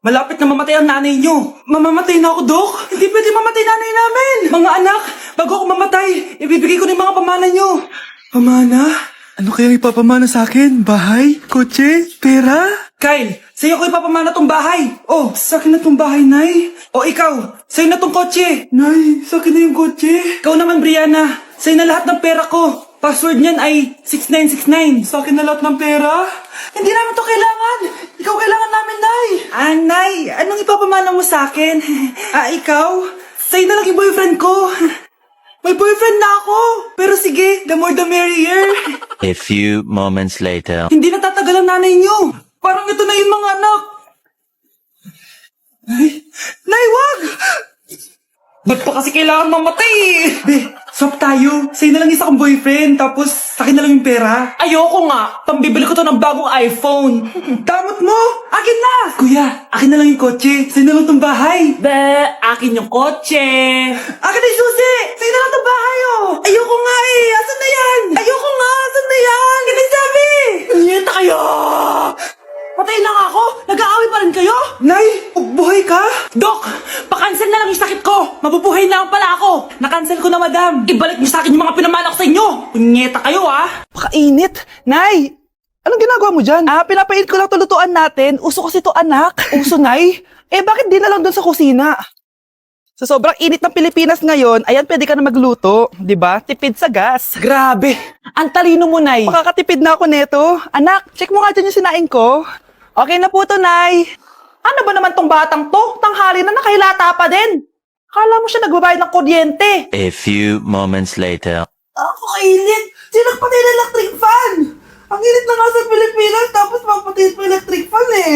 Malapit na mamatay ang nanay nyo. Mamamatay na ako, Dok. Hindi pwede mamatay nanay namin. Mga anak, bago ako mamatay, ibibigay ko na yung mga pamana nyo. Pamana? Ano kayang ipapamana sa akin? Bahay? Kotse? Pera? Kyle, sa'yo ko ipapamana tong bahay. Oh, sa akin na tong bahay, Nay. O ikaw, sa'yo na tong kotse. Nay, sa akin na yung kotse. Ikaw naman, Brianna. Sa'yo na lahat ng pera ko. Password niyan ay 6969. Sa akin na lahat ng pera? Hindi namin to kailangan. Ikaw kailangan namin, Nay. Nay, anong ipapamana mo sa akin? Ikaw? Sa'yo na lang yung boyfriend ko. May boyfriend na ako. Pero sige, the more the merrier. A few moments later. Hindi na tatagal ang nanay niyo. Parang ito na yung mga anak. Nay, wag! Ba't pa kasi kailangan mamatay eh? Be, swap tayo. Sa'yo na lang isa kong boyfriend, tapos sa'kin na lang yung pera. Ayoko nga. Pambibili ko to ng bagong iPhone. Damot mo! Akin na! Kuya, akin na lang yung kotse. Sa'yo na lang tong bahay. Be, akin yung kotse. Akin na yung susi! Sa'yo na lang tong bahay oh! Ayoko nga eh! Asan na yan? Ayoko nga! Asan na yan? Kinisabi! Niyeta kayo! Patay na nga ako! Nag-aaway pa rin kayo? Nay! Buhay ka? Dok! Pakancel na lang yung sakit ko! Mabubuhay na lang pala ako! Nakancel ko na, madam! Ibalik niyo sa akin yung mga pinamana ko sa inyo! Punyeta kayo, ah! Pakainit! Nay! Anong ginagawa mo dyan? Pinapait ko lang tulutuan natin. Uso kasi to, anak. Uso, Nay? Bakit di na lang doon sa kusina? Sa sobrang init ng Pilipinas ngayon, ayan, pwede ka na magluto. Di ba? Tipid sa gas. Grabe! Ang talino mo, Nay! Makakatipid na ako neto. Anak, check mo nga dyan yung sinaing ko. Okay na po to, Nay. Ano ba naman tong batang to? Tanghali na nakahilata pa din. Akala mo siya nagbabayad ng kuryente. A few moments later. Ako kainit. Sinagpatay na electric fan. Ang init na nga sa Pilipinas, tapos mapatay pa electric fan eh.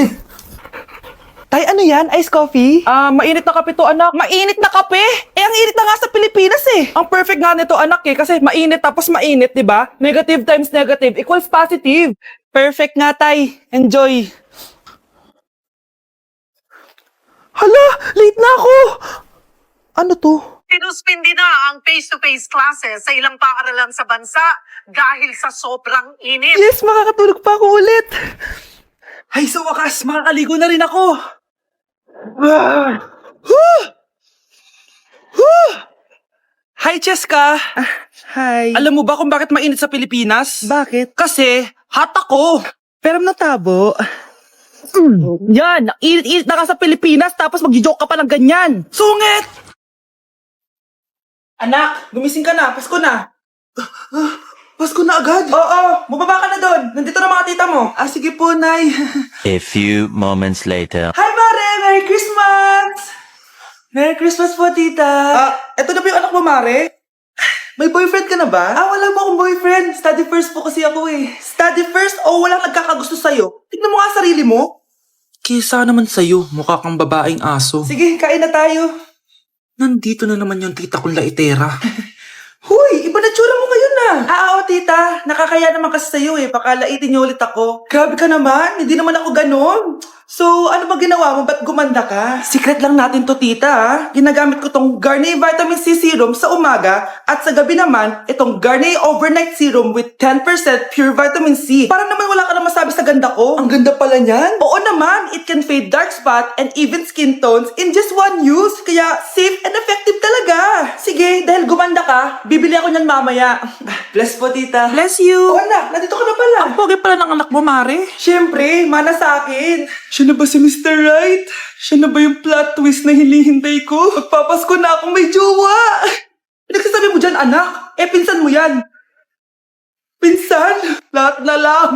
Tay, ano yan? Ice coffee? Mainit na kape to, anak. Mainit na kape? Ang init na nga sa Pilipinas eh. Ang perfect nga nito, anak eh. Kasi mainit tapos mainit, di ba? Negative times negative equals positive. Perfect nga, Tay. Enjoy. Hala, late na ako. Ano to? Sinuspindi na ang face-to-face classes sa ilang paaralan sa bansa dahil sa sobrang init. Yes, makakatulog pa ako ulit. Ay, sa wakas, makakaligo na rin ako! Hi, Cheska! Hi. Alam mo ba kung bakit mainit sa Pilipinas? Bakit? Kasi, hot ako! Pero natabo. Yan, init-init na ka sa Pilipinas tapos mag-joke ka pa ng ganyan. Sungit! Anak, gumising ka na. Pasko na. Pasko na agad? Oo, bumaba ka na doon. Nandito na mga tita mo. Sige po, Nay. A few moments later. Hi, Mare! Merry Christmas! Merry Christmas po, tita. Eto na ba yung anak mo, Mare? May boyfriend ka na ba? Wala mo akong boyfriend. Study first po kasi ako eh. Study first o walang nagkakagusto sa'yo? Tignan mo nga sarili mo. Kesa naman sa'yo, mukha kang babaeng aso. Sige, kain na tayo. Nandito na naman yung tita kong laitera. Huy, iba na tsura mo ngayon na. Oo, tita. Nakakaya naman kasi sa'yo eh. Baka laitin niyo ulit ako. Grabe ka naman. Hindi naman ako ganon. So, ano ba ginawa mo? Ba't gumanda ka? Secret lang natin to, tita, ha? Ginagamit ko tong Garnier Vitamin C Serum sa umaga at sa gabi naman, itong Garnier Overnight Serum with 10% pure vitamin C. Para naman wala ka na masabi sa ganda ko. Ang ganda pala niyan. Oo naman, it can fade dark spot and even skin tones in just one use. Kaya safe and effective talaga. Sige, dahil gumanda ka, bibili ako niyan mamaya. Bless po, tita. Bless you. Anak, nandito ka na pala. Ang pogi pala ng anak mo, Mare. Siyempre, mana sa akin. Siya na ba si Mr. Right? Siya na ba yung plot twist na hinihintay ko? Magpapasko na akong may jowa! Pinagsasabi mo dyan, anak? Pinsan mo yan. Pinsan? Lahat na lang.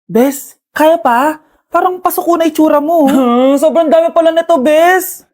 Bes, kaya pa? Parang pasuko na itsura mo. Sobrang dami pala nito, Bes.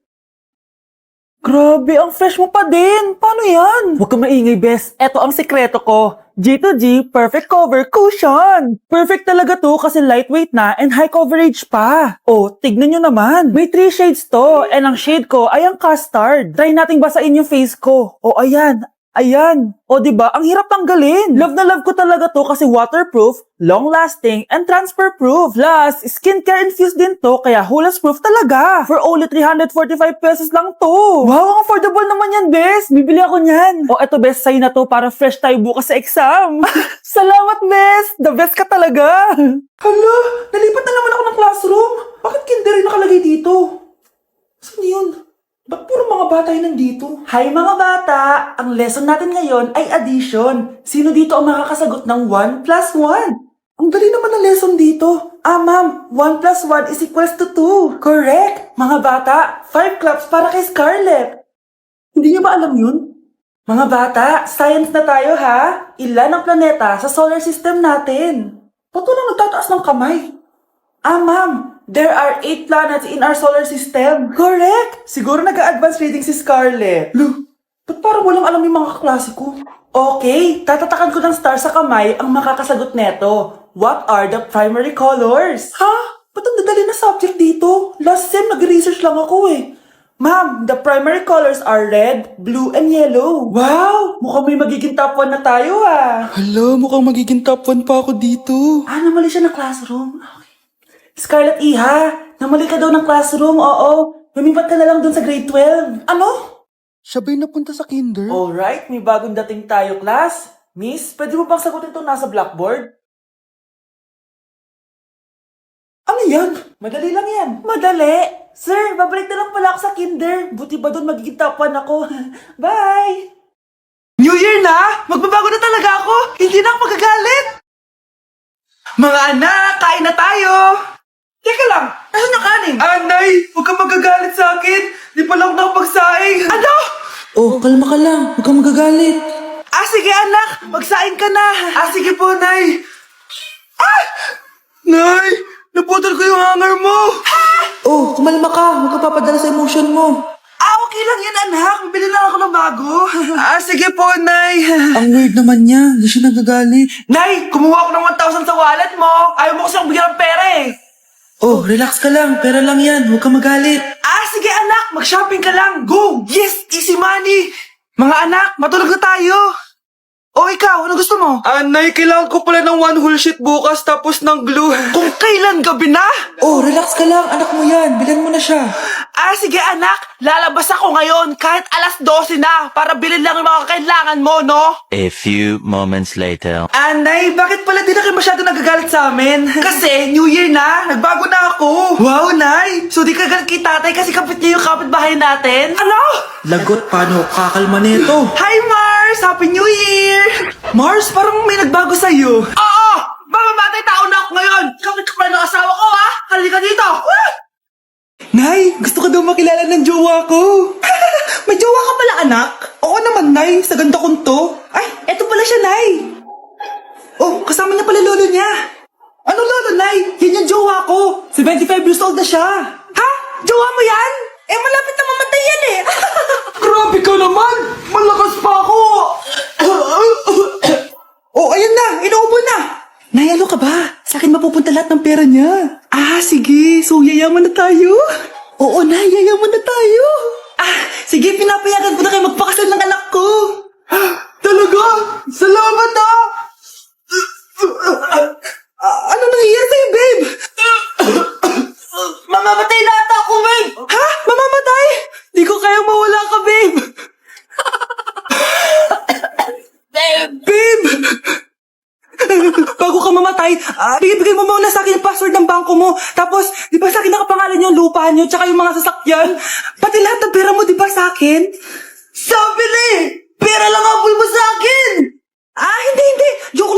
Grabe, ang fresh mo pa din. Paano yan? Huwag kang maingay, Bes. Eto ang sikreto ko. G2G Perfect Cover Cushion. Perfect talaga to kasi lightweight na and high coverage pa. Oh, tignan nyo naman. May 3 shades to and ang shade ko ay ang custard. Try nating basain yung face ko. Oh, ayan. Ayan. O, diba? Ang hirap tanggalin. Love na love ko talaga to kasi waterproof, long-lasting, and transfer-proof. Plus, skincare infused din to kaya hulas-proof talaga. For only 345 pesos lang to. Wow, ang affordable naman yan, Bes. Bibili ako niyan. O, eto, Bes, sa'yo na to para fresh tayo bukas sa exam. Salamat, Bes. The best ka talaga. Hala, nalipat na naman ako ng classroom. Bakit kinder yung nakalagay dito? Saan yun? Ba't puro mga bata yun nandito? Hi mga bata! Ang lesson natin ngayon ay addition. Sino dito ang makakasagot ng 1 plus 1? Ang dali naman ng lesson dito. Ah, ma'am, 1 plus 1 is equals to 2. Correct! Mga bata, 5 claps para kay Scarlett. Hindi niyo ba alam yun? Mga bata, science na tayo ha? Ilan ang planeta sa solar system natin? Ba't walang nagtataas ng kamay? Ah, ma'am, there are 8 planets in our solar system. Correct! Siguro nag-a-advance reading si Scarlett. Lo, ba't parang walang alam yung mga kaklase ko? Okay, tatatakan ko ng star sa kamay ang makakasagot neto. What are the primary colors? Ha? Ba't ang dadali na subject dito? Last sem, nag-research lang ako eh. Ma'am, the primary colors are red, blue, and yellow. Wow! Mukhang may magiging top 1 na tayo ah. Hala, mukhang magiging top 1 pa ako dito. Ah, namali siya ng classroom. Okay. Scarlett Iha, namali ka daw ng classroom, oo. Lumipat ka na lang dun sa grade 12. Ano? Siya ba'y napunta sa kinder? Alright, may bagong dating tayo, class. Miss, pwede mo bang sagutin itong nasa blackboard? Ano yan? Madali lang yan. Madali? Sir, babalik na lang pala ako sa kinder. Buti ba doon magiging top 1 ako? Bye! New Year na! Magbabago na talaga ako! Hindi na ako magagalit! Mga anak, kain na tayo! Teka lang, asan yung kanin? Anay, huwag kang magagalit sa akin. Di pa lang nakapagsaing. Ano? Oh, kalma ka lang. Huwag kang magagalit. Ah, sige anak, magsaing ka na. Ah, sige po, Nay. Ah! Nay, naputol ko yung hanger mo. Oh, kumalma ka. Huwag ka papadala sa emotion mo. Ah, okay lang yan anak. Bibili lang ako ng bago. Ah, sige po, Nay. Ang weird naman niya. Hindi siya nagagalit. Nay, kumuha ako ng 1,000 sa wallet mo. Ayaw mo kasi akong bigyan ng pera eh. Oh, relax ka lang. Pera lang yan. Huwag ka magalit. Ah, sige anak, mag-shopping ka lang. Go! Yes, easy money. Mga anak, matulog na tayo. O ikaw, ano gusto mo? Nay, kailangan ko pala ng 1 whole sheet bukas tapos ng glue. Kung kailan gabi na? Oh, relax ka lang. Anak mo yan. Bilan mo na siya. Ah, sige anak, lalabas ako ngayon kahit alas 12 na para bilhin lang yung mga kailangan mo, no? A few moments later. Anay, bakit pala di na kayo masyado nagagalit sa amin? Kasi New Year na, nagbago na ako. Wow, Nay! So di ka galit kay tatay kasi kapit niya yung kapitbahay natin? Ano? Lagot, paano kakalma nito? Hi Mars! Happy New Year! Mars, parang may nagbago sa'yo. Oo! Mamamatay tao na ako ngayon! Kapit ka pala ng asawa ko, ha? Halika dito! Nay, gusto ko daw makilala ng jowa ko. May jowa ka pala, anak? Oo naman, Nay. Sa ganda kong to. Ay, eto pala siya, Nay. Oh, kasama niya pala lolo niya. Ano lolo, Nay? Yan yung jowa ko. 75 years old na siya. Ha? Jowa mo yan? Eh, malapit na mamatay yan eh. Grabe ka naman. Malakas pa ako. Oh, ayan na. Inuubo na. Nay, ano ka ba? Sa akin mapupunta lahat ng pera niya. Ah, sige. So, yayaman na tayo? Oo, Nay. Yayaman na tayo. Ah, sige. Pinapayagan ko na kayo magpakasal ng anak ko. Talaga? Salamat ano nangyayari sa'yo, babe? Mamamatay na ata ako, babe! Ha? Mamamatay? Di ko kaya mawala ka, babe. Babe! Bago ka mamatay, bigay mo muna sa akin yung password ng bangko mo. Tapos, di ba sa akin nakapangalan yung lupa nyo, tsaka yung mga sasakyan? Pati lahat ng pera mo, di ba sa akin? Sabi na eh! Pera lang ang mo sa akin! Ah, hindi. Joke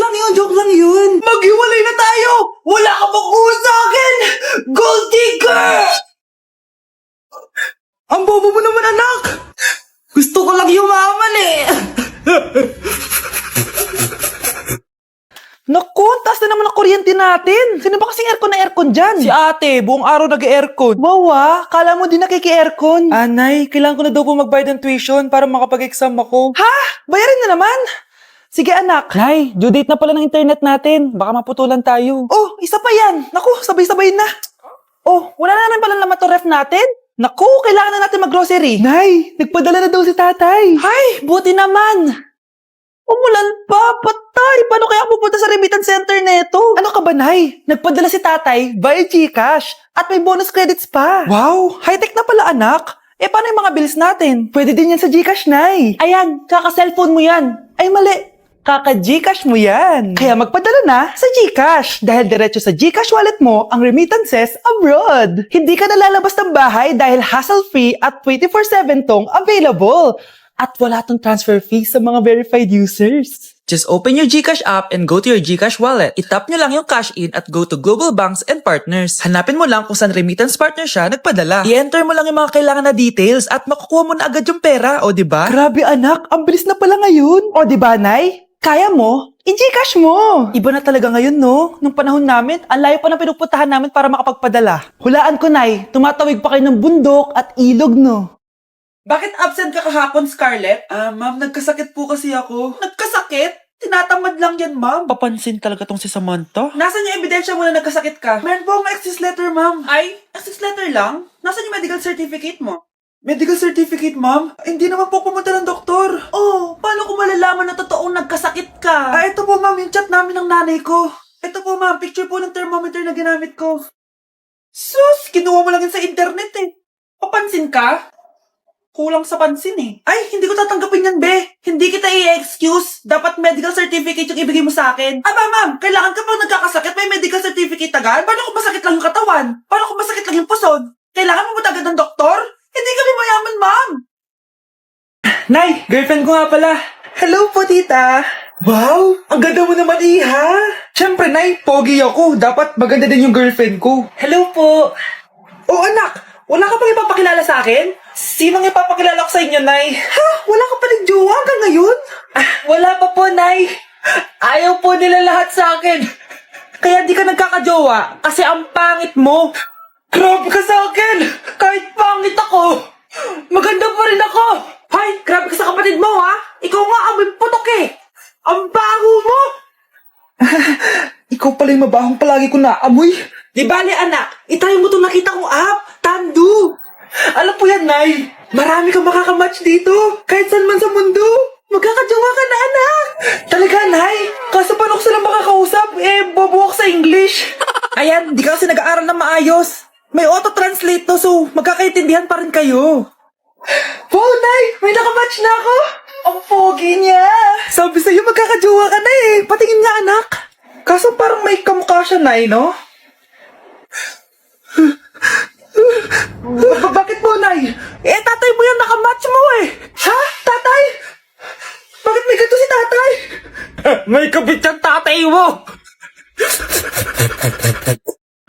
lang yun. Maghiwalay na tayo! Wala ka makuha sa akin! Gold digger! Ang bobo mo naman, anak. Gusto ko lang yumaman eh. Naku, ang taas na naman ang kuryente natin. Sino ba kasing aircon dyan? Si ate, buong araw nag-aircon. Wow kala mo di nakiki-aircon. Anay, kailangan ko na daw po magbayad ng tuition para makapag-exam ako. Ha? Bayarin na naman? Sige anak. Nay, due date na pala ng internet natin. Baka maputulan tayo. Oh, isa pa yan. Naku, sabay-sabay na. Oh, wala na naman pala naman to ref natin. Naku, kailangan na natin mag-grocery. Nay, nagpadala na daw si tatay. Ay, buti naman. Umulan pa, patay. Paano kaya ako pupunta sa remittance center neto? Ano ka ba, Nay? Nagpadala si tatay via GCash at may bonus credits pa. Wow, high-tech na pala, anak. Paano yung mga bills natin? Pwede din yan sa GCash, Nay. Ayan, kaka-cellphone mo yan. Ay, mali. Kaka-GCash mo yan. Kaya magpadala na sa GCash dahil diretso sa GCash wallet mo ang remittances abroad. Hindi ka nalalabas ng bahay dahil hassle-free at 24/7 tong available. At wala tong transfer fee sa mga verified users. Just open your GCash app and go to your GCash wallet. Itap nyo lang yung cash in at go to global banks and partners. Hanapin mo lang kung saan remittance partner siya nagpadala. I-enter mo lang yung mga kailangan na details at makukuha mo na agad yung pera, o diba? Grabe anak, ang bilis na pala ngayon. O diba, Nay? Kaya mo? I-GCash mo! Iba na talaga ngayon, no? Nung panahon namin, ang layo pa ng pinupuntahan namin para makapagpadala. Hulaan ko, Nay, tumatawid pa kayo ng bundok at ilog, no? Bakit absent ka kahapon, Scarlett? Ma'am, nagkasakit po kasi ako. Nagkasakit? Tinatamad lang yan, ma'am. Papansin talaga tong si Samantha. Nasaan yung ebidensya mo na nagkasakit ka? Meron po akong excuse letter, ma'am. Ay, excuse letter lang? Nasaan yung medical certificate mo? Medical certificate, ma'am? Hindi naman po pumunta ng doktor. Oh, paano ko malalaman na totoong nagkasakit ka? Ito po, ma'am, yung chat namin ng nanay ko. Ito po, ma'am, picture po ng thermometer na ginamit ko. Sus, kinuha mo lang yun sa internet eh. Papansin ka? Kulang sa pansin eh. Ay, hindi ko tatanggapin yan, be. Hindi kita i-excuse. Dapat medical certificate yung ibigay mo sa akin. Aba, ma'am, kailangan ka pag nagkakasakit, may medical certificate agad? Paano kung masakit lang yung katawan? Paano kung masakit lang yung puson? Kailangan mo ba agad ng doktor? Hindi kami mayaman, ma'am. Nay, girlfriend ko nga pala. Hello po, tita. Wow, ang ganda mo naman, iha. Siyempre, Nay, pogi ako. Dapat maganda din yung girlfriend ko. Hello po. Oh, anak, wala ka pang ipapakilala sa akin? Sinong ipapakilala ko sa inyo, Nay? Ha? Wala ka pa rin jowa hanggang ngayon? Wala pa po, Nay. Ayaw po nila lahat sa akin. Kaya di ka nagkakajowa kasi ang pangit mo. Grabe ka sa akin! Kahit pangit ako, maganda pa rin ako! Hay, grabe ka sa kapatid mo, ha? Ikaw nga amoy putok eh! Ang baho mo! Ikaw pala yung mabahong palagi ko naamoy. Di bali, anak, itayo mo itong nakita kong app, Tandu! Alam po yan, Nay. Marami kang makakamatch dito, kahit saan man sa mundo. Magkakajowa ka na, anak! Talaga, Nay? Kaso paano ko sila makakausap? Bobo ako sa English. Ayan, di ka kasi nag-aaral na maayos. May auto-translate to, so magkakaintindihan pa rin kayo. Wow, Nay! May nakamatch na ako! Ang pogi niya! Sabi sa'yo, magkakajowa ka na eh. Patingin nga, anak. Kaso parang may kamukha siya, Nay, no?